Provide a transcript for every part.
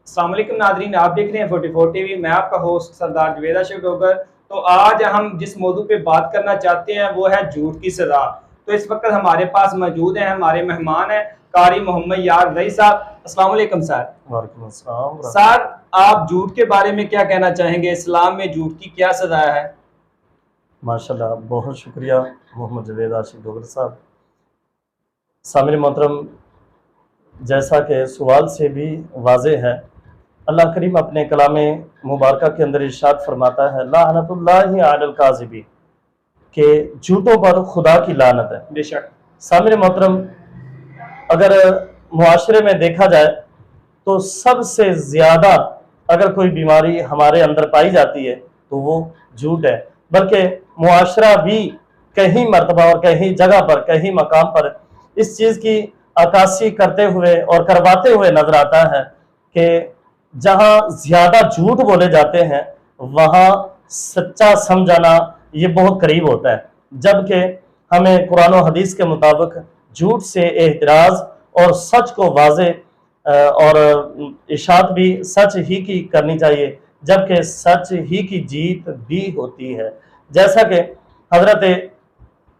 السلام علیکم ناظرین، آپ دیکھ رہے ہیں 44 ٹی وی۔ میں آپ کا ہوسٹ سردار جوید اشرف ڈوگر۔ تو آج ہم جس موضوع پہ بات کرنا چاہتے ہیں وہ ہے جھوٹ کی سزا۔ تو اس وقت ہمارے پاس موجود ہیں، ہمارے مہمان ہیں قاری محمد یار رئی صاحب۔ السلام علیکم سر۔ وعلیکم السلام سر، آپ جھوٹ کے بارے میں کیا کہنا چاہیں گے؟ اسلام میں جھوٹ کی کیا سزا ہے؟ ماشاءاللہ، بہت شکریہ محمد جوید اشرف ڈوگر صاحب۔ سامعین محترم، جیسا کہ سوال سے بھی واضح ہے، اللہ کریم اپنے کلام مبارکہ کے اندر ارشاد فرماتا ہے لعنت اللہ علی الکاذبین، کہ جھوٹوں پر خدا کی لعنت ہے۔ بے شک۔ سامعین محترم، اگر معاشرے میں دیکھا جائے تو سب سے زیادہ اگر کوئی بیماری ہمارے اندر پائی جاتی ہے تو وہ جھوٹ ہے، بلکہ معاشرہ بھی کہیں مرتبہ اور کہیں جگہ پر کہیں مقام پر اس چیز کی عکاسی کرتے ہوئے اور کرواتے ہوئے نظر آتا ہے کہ جہاں زیادہ جھوٹ بولے جاتے ہیں وہاں سچا سمجھانا یہ بہت قریب ہوتا ہے، جبکہ ہمیں قرآن و حدیث کے مطابق جھوٹ سے احتراز اور سچ کو واضح اور اشاعت بھی سچ ہی کی کرنی چاہیے، جبکہ سچ ہی کی جیت بھی ہوتی ہے۔ جیسا کہ حضرت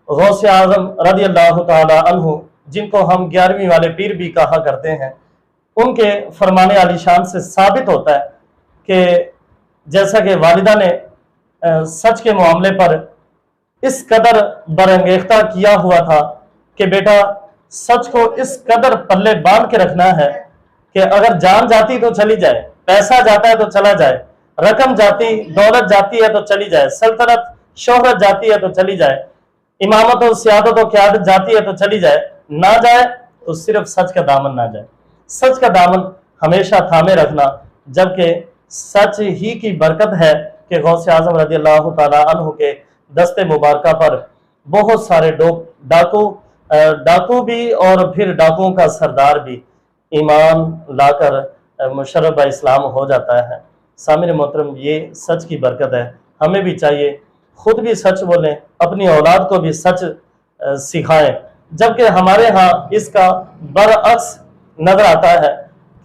غوث اعظم رضی اللہ تعالی عنہ، جن کو ہم 11ویں والے پیر بھی کہا کرتے ہیں، ان کے فرمانے عالی شان سے ثابت ہوتا ہے کہ جیسا کہ والدہ نے سچ کے معاملے پر اس قدر برانگیختہ کیا ہوا تھا کہ بیٹا سچ کو اس قدر پلے باندھ کے رکھنا ہے کہ اگر جان جاتی تو چلی جائے، پیسہ جاتا ہے تو چلا جائے، رقم جاتی، دولت جاتی ہے تو چلی جائے، سلطنت شہرت جاتی ہے تو چلی جائے، امامت و سیادت و قیادت جاتی ہے تو چلی جائے، نہ جائے تو صرف سچ کا دامن نہ جائے۔ سچ کا دامن ہمیشہ تھامے رکھنا، جبکہ سچ ہی کی برکت ہے کہ غوث اعظم رضی اللہ تعالی عنہ کے دست مبارکہ پر بہت سارے ڈاکو بھی اور پھر ڈاکوؤں کا سردار بھی ایمان لا کر مشرف اسلام ہو جاتا ہے۔ سامعین محترم، یہ سچ کی برکت ہے، ہمیں بھی چاہیے خود بھی سچ بولیں، اپنی اولاد کو بھی سچ سکھائیں، جبکہ ہمارے ہاں اس کا برعکس نظر آتا ہے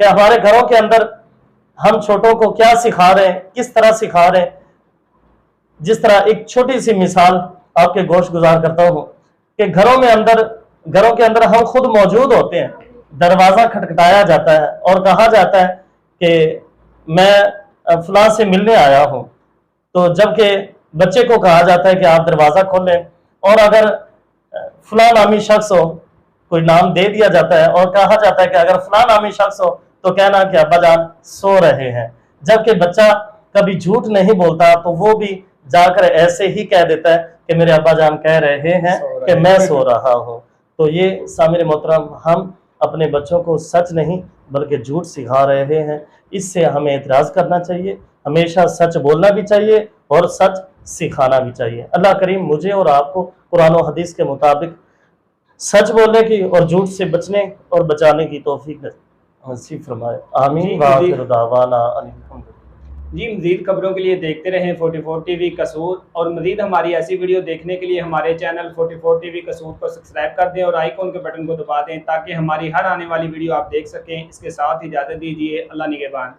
کہ ہمارے گھروں کے اندر ہم چھوٹوں کو کیا سکھا رہے ہیں، کس طرح سکھا رہے ہیں۔ جس طرح ایک چھوٹی سی مثال آپ کے گوش گزار کرتا ہوں کہ گھروں کے اندر ہم خود موجود ہوتے ہیں، دروازہ کھٹکھٹایا جاتا ہے اور کہا جاتا ہے کہ میں فلاں سے ملنے آیا ہوں، تو جبکہ بچے کو کہا جاتا ہے کہ آپ دروازہ کھولیں، اور اگر فلاں نامی شخص ہو، کوئی نام دے دیا جاتا ہے اور کہا جاتا ہے کہ اگر فلاں نامی شخص ہو تو کہنا کہ ابا جان سو رہے ہیں، جبکہ بچہ کبھی جھوٹ نہیں بولتا تو وہ بھی جا کر ایسے ہی کہہ دیتا ہے کہ میرے ابا جان کہہ رہے ہیں کہ میں سو رہا ہوں۔ تو یہ سامعین محترم، ہم اپنے بچوں کو سچ نہیں بلکہ جھوٹ سکھا رہے ہیں، اس سے ہمیں اعتراض کرنا چاہیے، ہمیشہ سچ بولنا بھی چاہیے اور سچ سکھانا بھی چاہیے۔ اللہ کریم مجھے اور آپ کو قرآن و حدیث کے مطابق سچ بولنے کی اور جھوٹ سے بچنے اور بچانے کی توفیق نصیب فرمائے، آمین وآخر دعوانا الحمدللہ۔ جی، مزید خبروں کے لیے دیکھتے رہیں 44 ٹی وی قصور، اور مزید ہماری ایسی ویڈیو دیکھنے کے لیے ہمارے چینل 44 ٹی وی قصور کو سبسکرائب کر دیں اور آئیکن کے بٹن کو دبا دیں تاکہ ہماری ہر آنے والی ویڈیو آپ دیکھ سکیں۔ اس کے ساتھ اجازت دیجیے، اللہ نگہبان۔